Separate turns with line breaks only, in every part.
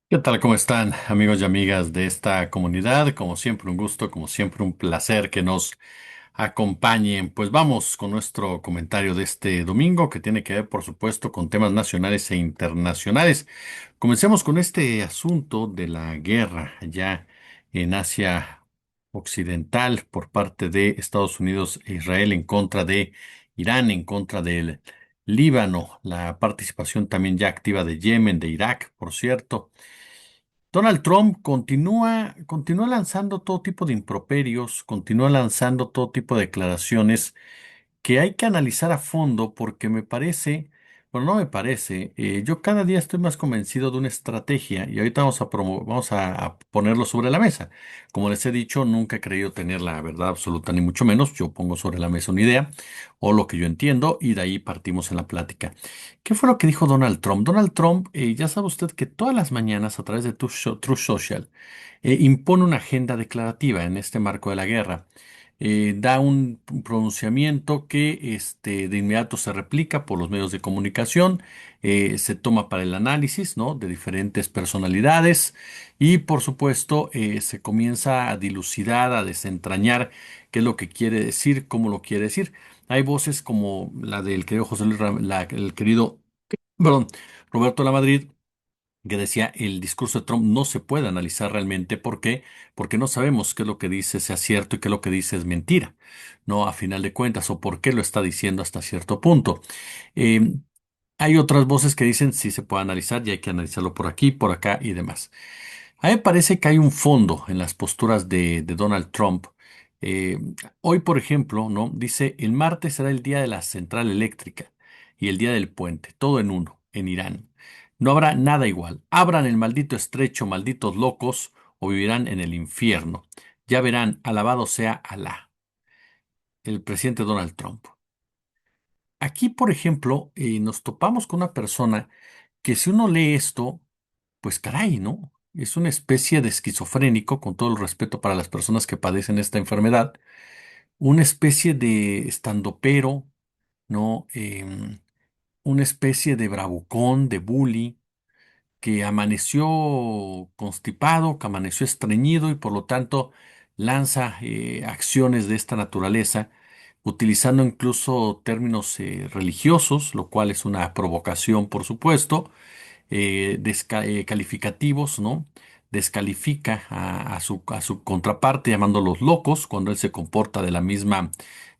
¿Qué tal? ¿Cómo están, amigos y amigas de esta comunidad? Como siempre, un gusto, como siempre, un placer que nos acompañen. Pues vamos con nuestro comentario de este domingo, que tiene que ver, por supuesto, con temas nacionales e internacionales. Comencemos con este asunto de la guerra allá en Asia Occidental por parte de Estados Unidos e Israel en contra de Irán, en contra del Líbano, la participación también ya activa de Yemen, de Irak, por cierto. Donald Trump continúa lanzando todo tipo de improperios, continúa lanzando todo tipo de declaraciones que hay que analizar a fondo porque me parece, bueno, no me parece, yo cada día estoy más convencido de una estrategia y ahorita vamos a ponerlo sobre la mesa. Como les he dicho, nunca he creído tener la verdad absoluta, ni mucho menos. Yo pongo sobre la mesa una idea o lo que yo entiendo y de ahí partimos en la plática. ¿Qué fue lo que dijo Donald Trump? Donald Trump, ya sabe usted que todas las mañanas a través de Truth Social impone una agenda declarativa en este marco de la guerra. Da un pronunciamiento que de inmediato se replica por los medios de comunicación, se toma para el análisis, ¿no? De diferentes personalidades y por supuesto se comienza a dilucidar, a desentrañar qué es lo que quiere decir, cómo lo quiere decir. Hay voces como la del querido el querido, perdón, Roberto Lamadrid, que decía el discurso de Trump no se puede analizar realmente. ¿Por qué? Porque no sabemos qué es lo que dice sea cierto y qué es lo que dice es mentira, ¿no? A final de cuentas, o por qué lo está diciendo hasta cierto punto. Eh, Hay otras voces que dicen sí se puede analizar y hay que analizarlo por aquí, por acá y demás. A mí me parece que hay un fondo en las posturas de Donald Trump. Eh, Hoy, por ejemplo, ¿no? Dice, el martes será el día de la central eléctrica y el día del puente, todo en uno, en Irán. No habrá nada igual. Abran el maldito estrecho, malditos locos, o vivirán en el infierno. Ya verán, alabado sea Alá, el presidente Donald Trump. Aquí, por ejemplo, nos topamos con una persona que si uno lee esto, pues caray, ¿no? Es una especie de esquizofrénico, con todo el respeto para las personas que padecen esta enfermedad, una especie de estandopero, ¿no? Una especie de bravucón, de bully, que amaneció constipado, que amaneció estreñido y por lo tanto lanza acciones de esta naturaleza, utilizando incluso términos religiosos, lo cual es una provocación, por supuesto, calificativos, ¿no? Descalifica a su contraparte llamándolos locos cuando él se comporta de la misma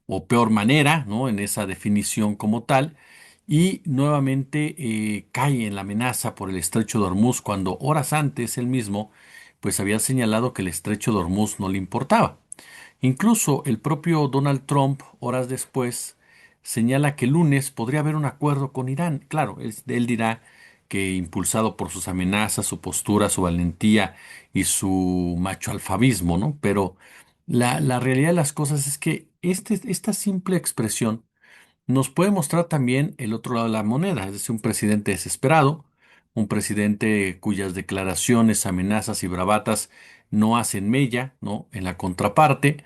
o peor manera, ¿no? En esa definición como tal. Y nuevamente cae en la amenaza por el estrecho de Hormuz cuando horas antes él mismo pues había señalado que el estrecho de Hormuz no le importaba. Incluso el propio Donald Trump, horas después, señala que el lunes podría haber un acuerdo con Irán. Claro, él dirá que impulsado por sus amenazas, su postura, su valentía y su macho alfavismo, ¿no? Pero la realidad de las cosas es que esta simple expresión nos puede mostrar también el otro lado de la moneda, es decir, un presidente desesperado, un presidente cuyas declaraciones, amenazas y bravatas no hacen mella, ¿no? En la contraparte,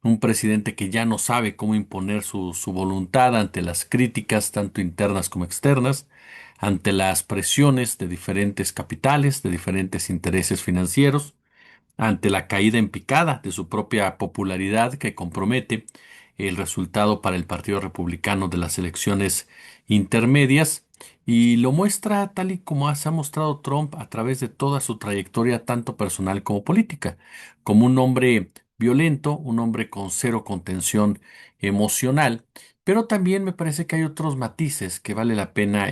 un presidente que ya no sabe cómo imponer su voluntad ante las críticas, tanto internas como externas, ante las presiones de diferentes capitales, de diferentes intereses financieros, ante la caída en picada de su propia popularidad que compromete el resultado para el Partido Republicano de las elecciones intermedias y lo muestra tal y como se ha mostrado Trump a través de toda su trayectoria, tanto personal como política, como un hombre violento, un hombre con cero contención emocional, pero también me parece que hay otros matices que vale la pena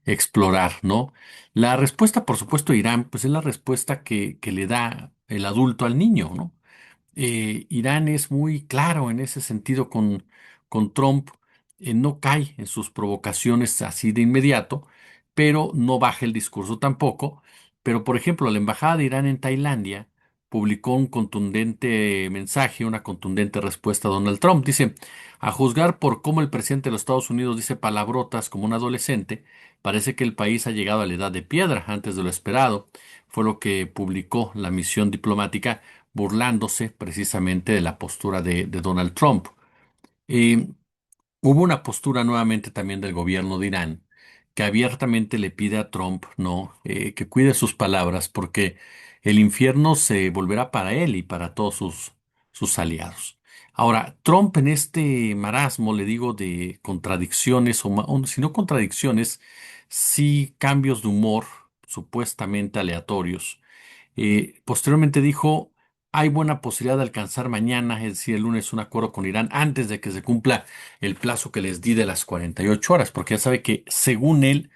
explorar, ¿no? La respuesta, por supuesto, de Irán, pues es la respuesta que le da el adulto al niño, ¿no? Irán es muy claro en ese sentido con Trump, no cae en sus provocaciones así de inmediato, pero no baja el discurso tampoco. Pero, por ejemplo, la Embajada de Irán en Tailandia publicó un contundente mensaje, una contundente respuesta a Donald Trump. Dice, a juzgar por cómo el presidente de los Estados Unidos dice palabrotas como un adolescente, parece que el país ha llegado a la edad de piedra antes de lo esperado. Fue lo que publicó la misión diplomática burlándose precisamente de la postura de Donald Trump. Eh, Hubo una postura nuevamente también del gobierno de Irán que abiertamente le pide a Trump, ¿no? Que cuide sus palabras, porque el infierno se volverá para él y para todos sus aliados. Ahora, Trump en este marasmo, le digo, de contradicciones, o si no contradicciones, sí cambios de humor supuestamente aleatorios. Posteriormente dijo, hay buena posibilidad de alcanzar mañana, es decir, el lunes, un acuerdo con Irán antes de que se cumpla el plazo que les di de las 48 horas, porque ya sabe que según él,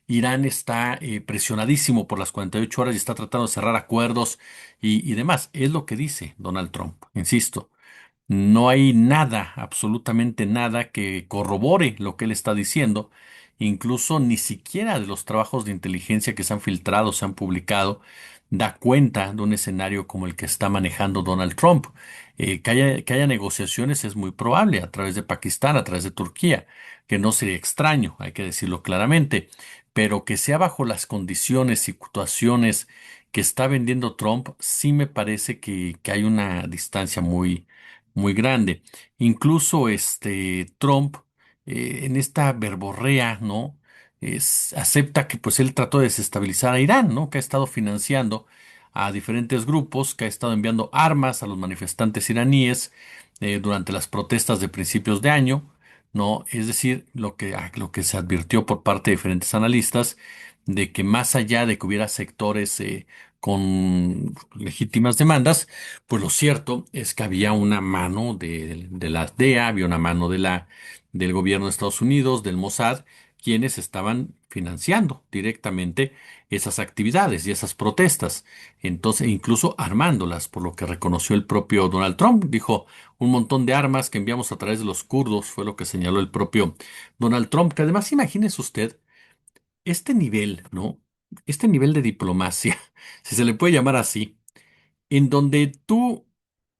Irán está presionadísimo por las 48 horas y está tratando de cerrar acuerdos y demás. Es lo que dice Donald Trump, insisto. No hay nada, absolutamente nada que corrobore lo que él está diciendo. Incluso ni siquiera de los trabajos de inteligencia que se han filtrado, se han publicado, da cuenta de un escenario como el que está manejando Donald Trump. Que haya negociaciones es muy probable a través de Pakistán, a través de Turquía, que no sería extraño, hay que decirlo claramente, pero que sea bajo las condiciones y situaciones que está vendiendo Trump, sí me parece que hay una distancia muy grande. Incluso Trump, en esta verborrea, ¿no? Acepta que pues él trató de desestabilizar a Irán, ¿no? Que ha estado financiando a diferentes grupos, que ha estado enviando armas a los manifestantes iraníes durante las protestas de principios de año, ¿no? Es decir, lo que se advirtió por parte de diferentes analistas, de que más allá de que hubiera sectores con legítimas demandas, pues lo cierto es que había una mano de la DEA, había una mano del gobierno de Estados Unidos, del Mossad, quienes estaban financiando directamente esas actividades y esas protestas. Entonces, incluso armándolas, por lo que reconoció el propio Donald Trump. Dijo, un montón de armas que enviamos a través de los kurdos, fue lo que señaló el propio Donald Trump, que además imagínese usted este nivel, ¿no? Este nivel de diplomacia, si se le puede llamar así, en donde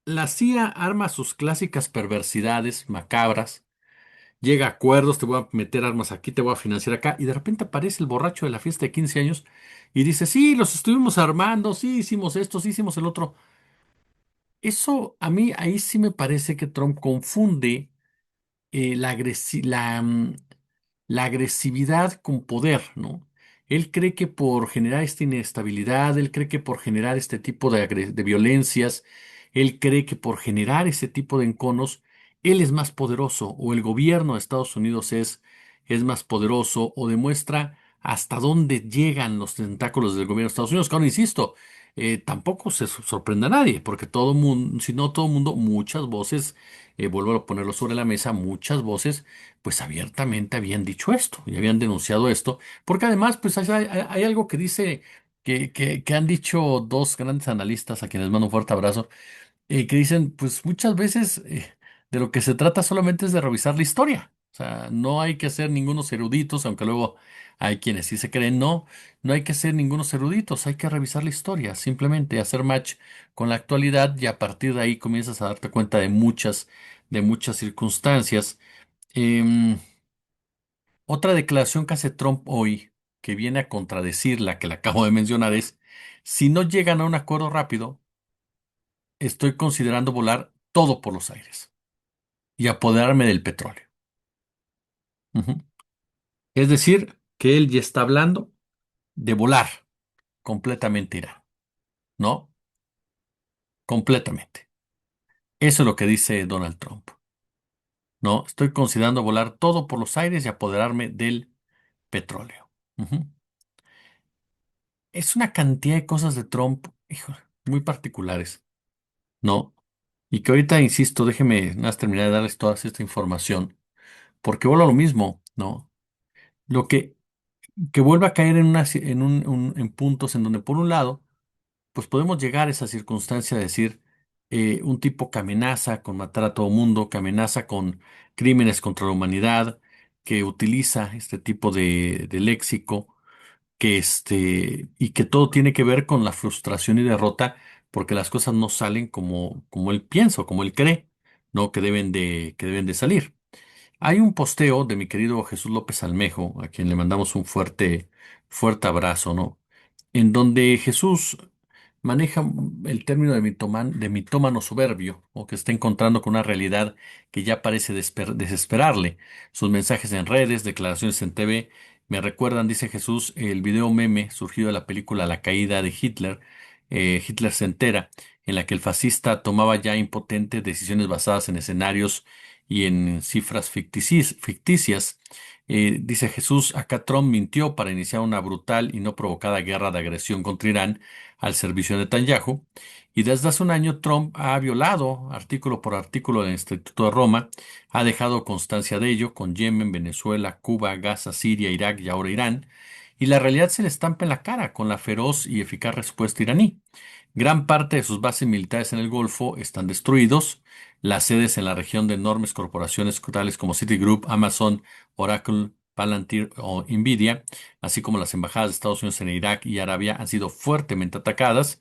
la CIA arma sus clásicas perversidades macabras, llega a acuerdos, te voy a meter armas aquí, te voy a financiar acá, y de repente aparece el borracho de la fiesta de 15 años y dice, sí, los estuvimos armando, sí, hicimos esto, sí, hicimos el otro. Eso a mí ahí sí me parece que Trump confunde la agresividad con poder, ¿no? Él cree que por generar esta inestabilidad, él cree que por generar este tipo de violencias, él cree que por generar ese tipo de enconos, él es más poderoso o el gobierno de Estados Unidos es más poderoso o demuestra hasta dónde llegan los tentáculos del gobierno de Estados Unidos. Claro, insisto, tampoco se sorprende a nadie, porque todo mundo, si no todo mundo, muchas voces, vuelvo a ponerlo sobre la mesa, muchas voces pues abiertamente habían dicho esto y habían denunciado esto, porque además pues hay algo que dice que han dicho dos grandes analistas a quienes mando un fuerte abrazo, que dicen pues muchas veces de lo que se trata solamente es de revisar la historia, o sea, no hay que ser ningunos eruditos, aunque luego hay quienes sí se creen, no hay que ser ningunos eruditos, hay que revisar la historia, simplemente hacer match con la actualidad y a partir de ahí comienzas a darte cuenta de muchas circunstancias. Em, Otra declaración que hace Trump hoy, que viene a contradecir la que le acabo de mencionar, es, si no llegan a un acuerdo rápido, estoy considerando volar todo por los aires y apoderarme del petróleo. Ujú. Es decir, que él ya está hablando de volar completamente Irán, ¿no? Completamente. Eso es lo que dice Donald Trump, ¿no? Estoy considerando volar todo por los aires y apoderarme del petróleo. Ujú. Es una cantidad de cosas de Trump, híjole, muy particulares. ¿No? Y que ahorita, insisto, déjeme nada más terminar de darles toda esta información, porque vuelvo a lo mismo, ¿no? Lo que vuelva a caer en puntos en donde, por un lado, pues podemos llegar a esa circunstancia de decir, un tipo que amenaza con matar a todo mundo, que amenaza con crímenes contra la humanidad, que utiliza este tipo de léxico y que todo tiene que ver con la frustración y derrota, porque las cosas no salen como él piensa, o como él cree, ¿no? Que deben de salir. Hay un posteo de mi querido Jesús López Almejo, a quien le mandamos un fuerte, fuerte abrazo, ¿no? En donde Jesús maneja el término de mitómano soberbio, o que está encontrando con una realidad que ya parece desesperarle. Sus mensajes en redes, declaraciones en TV, Me recuerdan, dice Jesús, el video meme surgido de la película La caída de Hitler, Hitler se entera, en la que el fascista tomaba ya impotentes decisiones basadas en escenarios y en cifras ficticias. Dice Jesús, acá Trump mintió para iniciar una brutal y no provocada guerra de agresión contra Irán al servicio de Netanyahu. Y desde hace un año Trump ha violado artículo por artículo del Instituto de Roma, ha dejado constancia de ello con Yemen, Venezuela, Cuba, Gaza, Siria, Irak y ahora Irán, y la realidad se le estampa en la cara con la feroz y eficaz respuesta iraní. Gran parte de sus bases militares en el Golfo están destruidos, las sedes en la región de enormes corporaciones tales como Citigroup, Amazon, Oracle, Palantir o Nvidia, así como las embajadas de Estados Unidos en Irak y Arabia han sido fuertemente atacadas.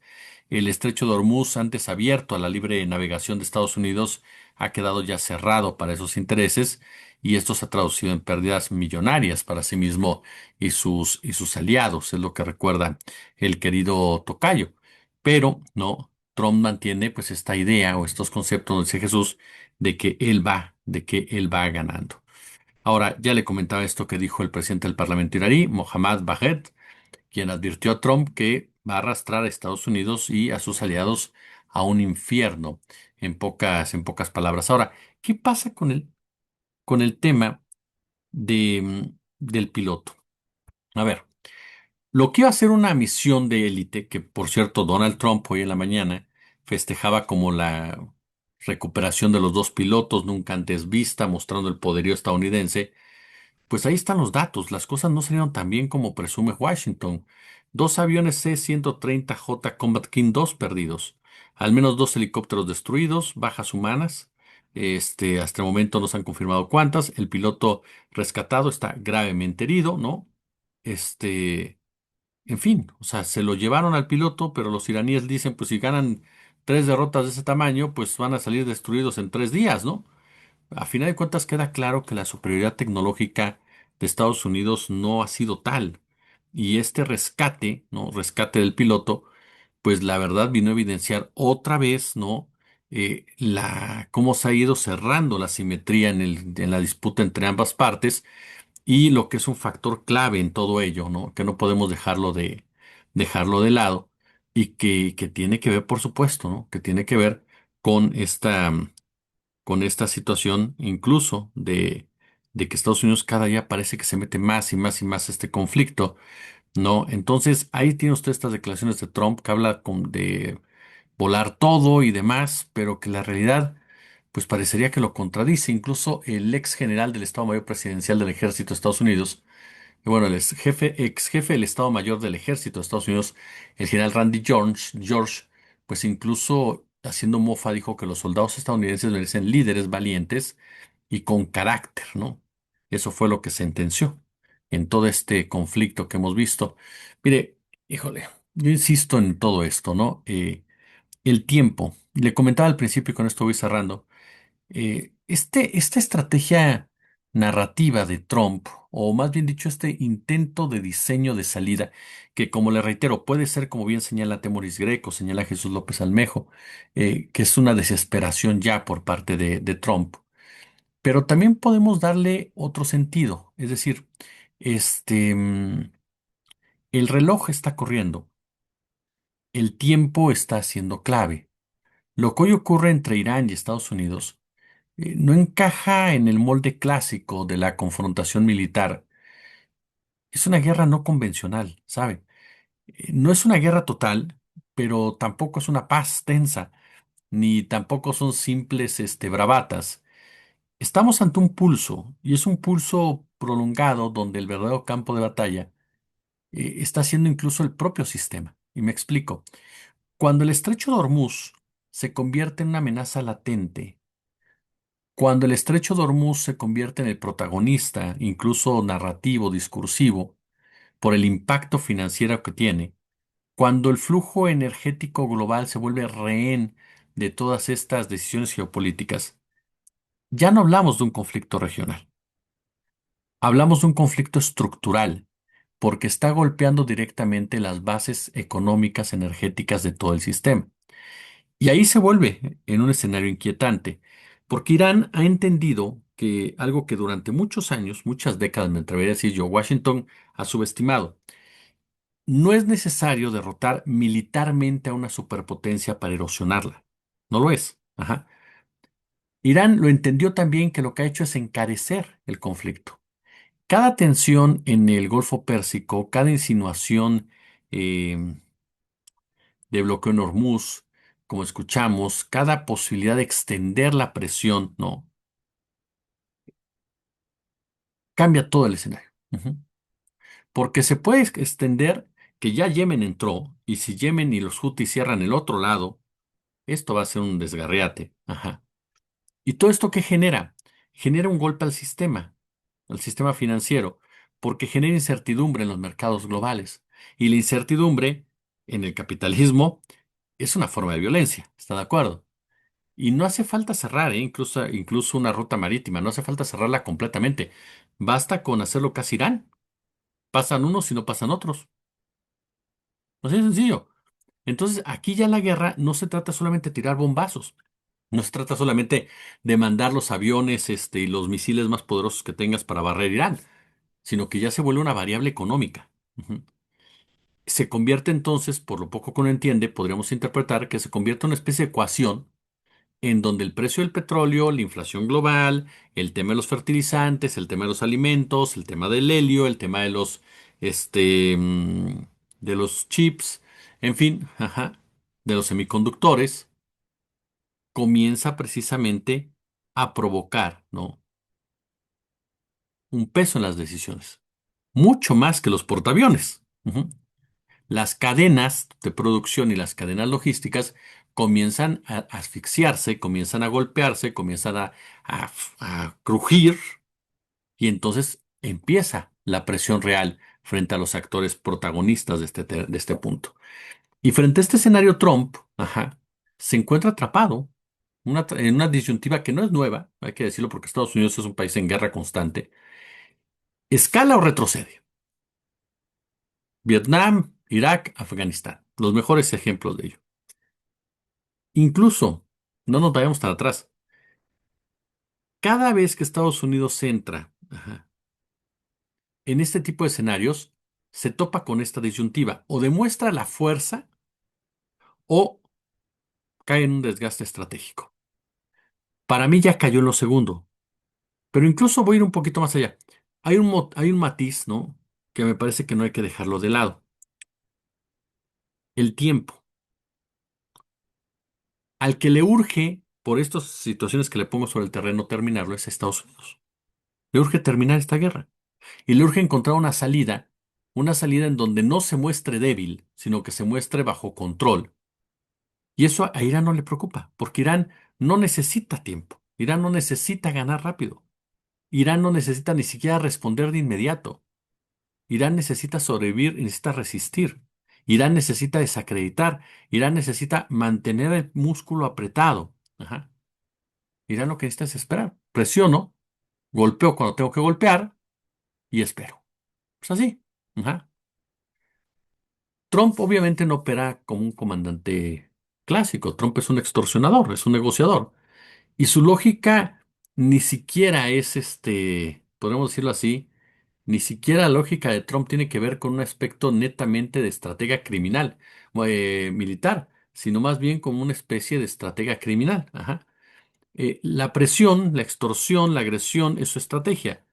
El estrecho de Hormuz, antes abierto a la libre navegación de Estados Unidos, ha quedado ya cerrado para esos intereses y esto se ha traducido en pérdidas millonarias para sí mismo y sus aliados, es lo que recuerda el querido tocayo. Pero no, Trump mantiene pues esta idea o estos conceptos, dice Jesús, de que él va ganando. Ahora, ya le comentaba esto que dijo el presidente del Parlamento iraní, Mohammad Baghed, quien advirtió a Trump que va a arrastrar a Estados Unidos y a sus aliados a un infierno, en pocas palabras. Ahora, ¿qué pasa con el tema del piloto? A ver, lo que iba a ser una misión de élite, que por cierto Donald Trump hoy en la mañana festejaba como la recuperación de los dos pilotos nunca antes vista, mostrando el poderío estadounidense, pues ahí están los datos. Las cosas no salieron tan bien como presume Washington. Dos aviones C-130J Combat King 2 perdidos. Al menos dos helicópteros destruidos, bajas humanas. Hasta el momento no se han confirmado cuántas. El piloto rescatado está gravemente herido, ¿no? Este, en fin, o sea, se lo llevaron al piloto, pero los iraníes dicen, pues si ganan tres derrotas de ese tamaño, pues van a salir destruidos en 3 días, ¿no? A final de cuentas queda claro que la superioridad tecnológica de Estados Unidos no ha sido tal. Y este rescate, ¿no? Rescate del piloto, pues la verdad vino a evidenciar otra vez, ¿no? Cómo se ha ido cerrando la simetría en la disputa entre ambas partes y lo que es un factor clave en todo ello, ¿no? Que no podemos dejarlo de lado y que tiene que ver, por supuesto, ¿no? Que tiene que ver con esta situación incluso de que Estados Unidos cada día parece que se mete más y más y más a este conflicto, ¿no? Entonces, ahí tiene usted estas declaraciones de Trump que habla de volar todo y demás, pero que la realidad, pues parecería que lo contradice. Incluso el ex general del Estado Mayor Presidencial del Ejército de Estados Unidos, y bueno, el ex jefe del Estado Mayor del Ejército de Estados Unidos, el general Randy George, pues incluso haciendo mofa dijo que los soldados estadounidenses merecen líderes valientes y con carácter, ¿no? Eso fue lo que sentenció en todo este conflicto que hemos visto. Mire, híjole, yo insisto en todo esto, ¿no? El tiempo. Le comentaba al principio y con esto voy cerrando. Esta estrategia narrativa de Trump, o más bien dicho, este intento de diseño de salida, que como le reitero, puede ser, como bien señala Temoris Greco, señala Jesús López Almejo, que es una desesperación ya por parte de Trump, pero también podemos darle otro sentido, es decir, el reloj está corriendo, el tiempo está siendo clave. Lo que hoy ocurre entre Irán y Estados Unidos no encaja en el molde clásico de la confrontación militar. Es una guerra no convencional, ¿sabe? No es una guerra total, pero tampoco es una paz tensa, ni tampoco son simples, bravatas. Estamos ante un pulso, y es un pulso prolongado donde el verdadero campo de batalla está siendo incluso el propio sistema. Y me explico. Cuando el estrecho de Hormuz se convierte en una amenaza latente, cuando el estrecho de Hormuz se convierte en el protagonista, incluso narrativo, discursivo, por el impacto financiero que tiene, cuando el flujo energético global se vuelve rehén de todas estas decisiones geopolíticas, ya no hablamos de un conflicto regional, hablamos de un conflicto estructural, porque está golpeando directamente las bases económicas, energéticas de todo el sistema. Y ahí se vuelve en un escenario inquietante, porque Irán ha entendido que algo que durante muchos años, muchas décadas, me atrevería a decir yo, Washington ha subestimado. No es necesario derrotar militarmente a una superpotencia para erosionarla. No lo es. Ajá. Irán lo entendió también que lo que ha hecho es encarecer el conflicto. Cada tensión en el Golfo Pérsico, cada insinuación eh, de bloqueo en Hormuz, como escuchamos, cada posibilidad de extender la presión, ¿no? Cambia todo el escenario. Ujú. Porque se puede extender que ya Yemen entró, y si Yemen y los Hutis cierran el otro lado, esto va a ser un desgarriate. Ajá. ¿Y todo esto qué genera? Genera un golpe al sistema financiero, porque genera incertidumbre en los mercados globales. Y la incertidumbre en el capitalismo es una forma de violencia, ¿está de acuerdo? Y no hace falta cerrar, incluso una ruta marítima, no hace falta cerrarla completamente. Basta con hacerlo casi Irán. Pasan unos y no pasan otros. Así de sencillo. Entonces, aquí ya la guerra no se trata solamente de tirar bombazos. No se trata solamente de mandar los aviones, y los misiles más poderosos que tengas para barrer Irán, sino que ya se vuelve una variable económica. Ujú. Se convierte entonces, por lo poco que uno entiende, podríamos interpretar que se convierte en una especie de ecuación en donde el precio del petróleo, la inflación global, el tema de los fertilizantes, el tema de los alimentos, el tema del helio, el tema este, mm, de los chips, en fin, ajá, de los semiconductores, comienza precisamente a provocar, ¿no? Un peso en las decisiones, mucho más que los portaaviones. Ujú. Las cadenas de producción y las cadenas logísticas comienzan a asfixiarse, comienzan a golpearse, comienzan a crujir y entonces empieza la presión real frente a los actores protagonistas de este punto. Y frente a este escenario, Trump, ajá, se encuentra atrapado en una disyuntiva que no es nueva, hay que decirlo porque Estados Unidos es un país en guerra constante. ¿Escala o retrocede? Vietnam, Irak, Afganistán, los mejores ejemplos de ello. Incluso, no nos vayamos tan atrás, cada vez que Estados Unidos entra, ajá, en este tipo de escenarios, se topa con esta disyuntiva, o demuestra la fuerza o cae en un desgaste estratégico. Para mí ya cayó en lo segundo, pero incluso voy a ir un poquito más allá. Hay un matiz, ¿no? Que me parece que no hay que dejarlo de lado. El tiempo. Al que le urge, por estas situaciones que le pongo sobre el terreno, terminarlo es a Estados Unidos. Le urge terminar esta guerra. Y le urge encontrar una salida en donde no se muestre débil, sino que se muestre bajo control. Y eso a Irán no le preocupa, porque Irán no necesita tiempo. Irán no necesita ganar rápido. Irán no necesita ni siquiera responder de inmediato. Irán necesita sobrevivir y necesita resistir. Irán necesita desacreditar. Irán necesita mantener el músculo apretado. Ajá. Irán lo que necesita es esperar. Presiono, golpeo cuando tengo que golpear y espero. Es así. Ajá. Trump obviamente no opera como un comandante clásico. Trump es un extorsionador, es un negociador. Y su lógica ni siquiera es podemos decirlo así, ni siquiera la lógica de Trump tiene que ver con un aspecto netamente de estratega criminal, militar, sino más bien como una especie de estratega criminal. Ajá. La presión, la extorsión, la agresión es su estrategia,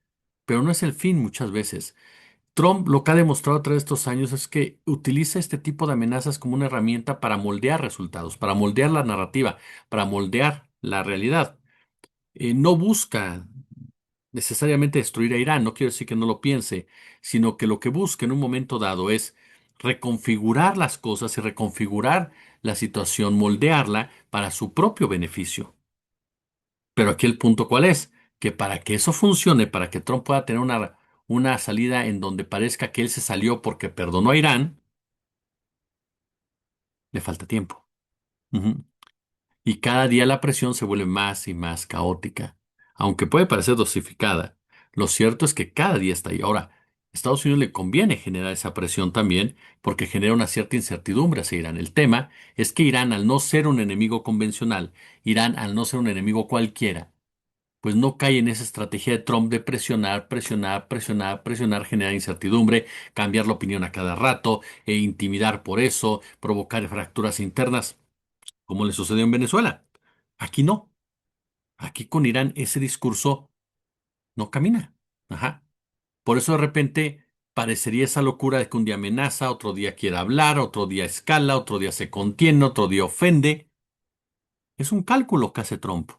pero no es el fin muchas veces. Trump lo que ha demostrado a través de estos años es que utiliza este tipo de amenazas como una herramienta para moldear resultados, para moldear la narrativa, para moldear la realidad. No busca necesariamente destruir a Irán, no quiero decir que no lo piense, sino que lo que busca en un momento dado es reconfigurar las cosas y reconfigurar la situación, moldearla para su propio beneficio. Pero aquí el punto cuál es, que para que eso funcione, para que Trump pueda tener una salida en donde parezca que él se salió porque perdonó a Irán, le falta tiempo. Ujú. Y cada día la presión se vuelve más y más caótica, aunque puede parecer dosificada. Lo cierto es que cada día está ahí. Ahora, a Estados Unidos le conviene generar esa presión también porque genera una cierta incertidumbre hacia Irán. El tema es que Irán, al no ser un enemigo convencional, Irán, al no ser un enemigo cualquiera, pues no cae en esa estrategia de Trump de presionar, presionar, presionar, presionar, generar incertidumbre, cambiar la opinión a cada rato e intimidar por eso, provocar fracturas internas, como le sucedió en Venezuela. Aquí no. Aquí con Irán ese discurso no camina. Ajá. Por eso de repente parecería esa locura de que un día amenaza, otro día quiere hablar, otro día escala, otro día se contiene, otro día ofende. Es un cálculo que hace Trump.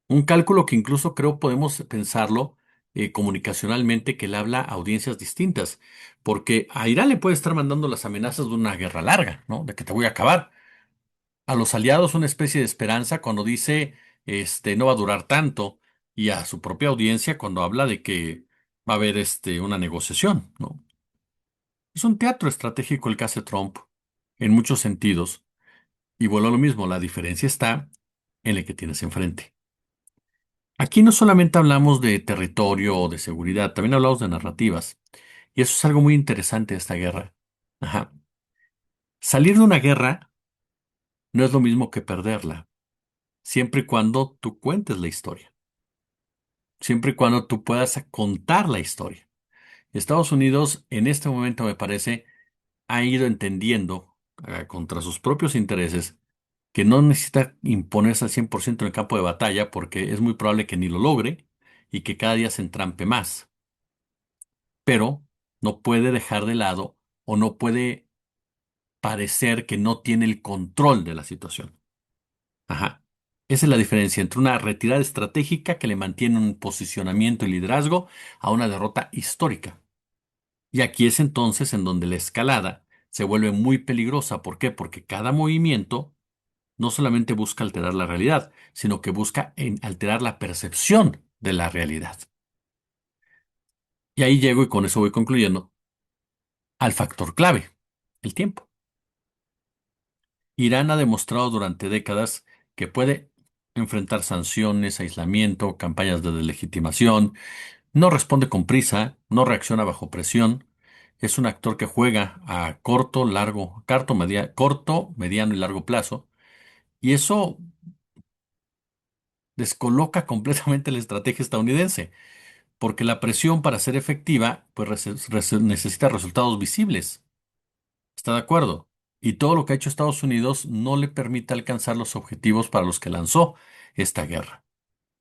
Un cálculo que incluso creo podemos pensarlo comunicacionalmente que él habla a audiencias distintas. Porque a Irán le puede estar mandando las amenazas de una guerra larga, ¿no? De que te voy a acabar. A los aliados una especie de esperanza cuando dice, no va a durar tanto. Y a su propia audiencia cuando habla de que va a haber, una negociación, ¿no? Es un teatro estratégico el que hace Trump, en muchos sentidos. Y vuelvo a lo mismo, la diferencia está en el que tienes enfrente. Aquí no solamente hablamos de territorio o de seguridad, también hablamos de narrativas. Y eso es algo muy interesante de esta guerra. Ajá. Salir de una guerra no es lo mismo que perderla, siempre y cuando tú cuentes la historia, siempre y cuando tú puedas contar la historia. Estados Unidos en este momento, me parece, ha ido entendiendo, contra sus propios intereses, que no necesita imponerse al 100% en el campo de batalla porque es muy probable que ni lo logre y que cada día se entrampe más. Pero no puede dejar de lado o no puede parecer que no tiene el control de la situación. Ajá. Esa es la diferencia entre una retirada estratégica que le mantiene un posicionamiento y liderazgo a una derrota histórica. Y aquí es entonces en donde la escalada se vuelve muy peligrosa. ¿Por qué? Porque cada movimiento no solamente busca alterar la realidad, sino que busca alterar la percepción de la realidad. Y ahí llego y con eso voy concluyendo al factor clave, el tiempo. Irán ha demostrado durante décadas que puede enfrentar sanciones, aislamiento, campañas de deslegitimación, no responde con prisa, no reacciona bajo presión, es un actor que juega a corto, largo, corto, mediano y largo plazo, y eso descoloca completamente la estrategia estadounidense, porque la presión para ser efectiva, pues necesita resultados visibles. ¿Está de acuerdo? Y todo lo que ha hecho Estados Unidos no le permite alcanzar los objetivos para los que lanzó esta guerra.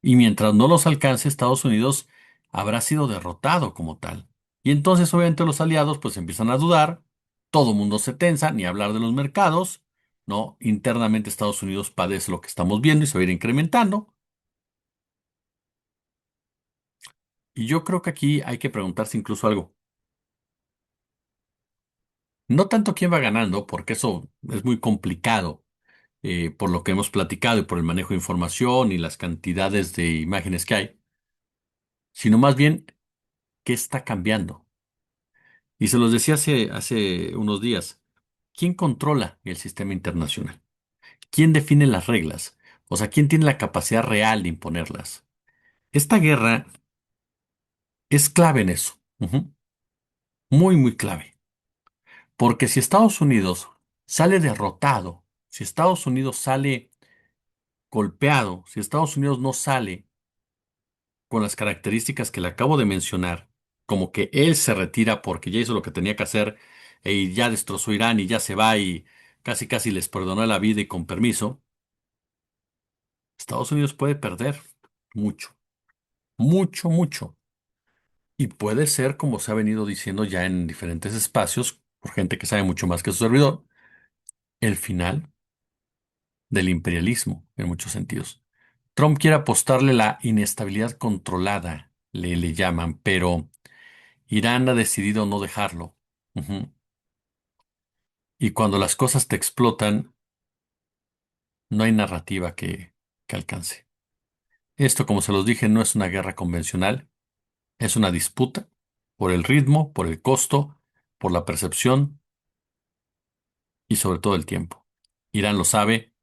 Y mientras no los alcance, Estados Unidos habrá sido derrotado como tal. Y entonces, obviamente, los aliados pues empiezan a dudar, todo el mundo se tensa, ni hablar de los mercados, ¿no? Internamente Estados Unidos padece lo que estamos viendo y se va a ir incrementando. Y yo creo que aquí hay que preguntarse incluso algo. No tanto quién va ganando, porque eso es muy complicado por lo que hemos platicado y por el manejo de información y las cantidades de imágenes que hay, sino más bien qué está cambiando. Y se los decía hace unos días, ¿quién controla el sistema internacional? ¿Quién define las reglas? O sea, ¿quién tiene la capacidad real de imponerlas? Esta guerra es clave en eso. Ujú. Muy, muy clave. Porque si Estados Unidos sale derrotado, si Estados Unidos sale golpeado, si Estados Unidos no sale con las características que le acabo de mencionar, como que él se retira porque ya hizo lo que tenía que hacer y ya destrozó Irán y ya se va y casi casi les perdonó la vida y con permiso, Estados Unidos puede perder mucho, mucho, mucho. Y puede ser, como se ha venido diciendo ya en diferentes espacios, por gente que sabe mucho más que su servidor, el final del imperialismo en muchos sentidos. Trump quiere apostarle la inestabilidad controlada, le llaman, pero Irán ha decidido no dejarlo. Ujú. Y cuando las cosas te explotan, no hay narrativa que alcance. Esto, como se los dije, no es una guerra convencional, es una disputa por el ritmo, por el costo, por la percepción y sobre todo el tiempo. Irán lo sabe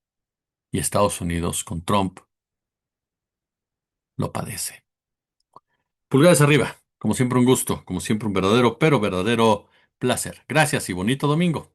y Estados Unidos con Trump lo padece. Pulgares arriba, como siempre un gusto, como siempre un verdadero, pero verdadero placer. Gracias y bonito domingo.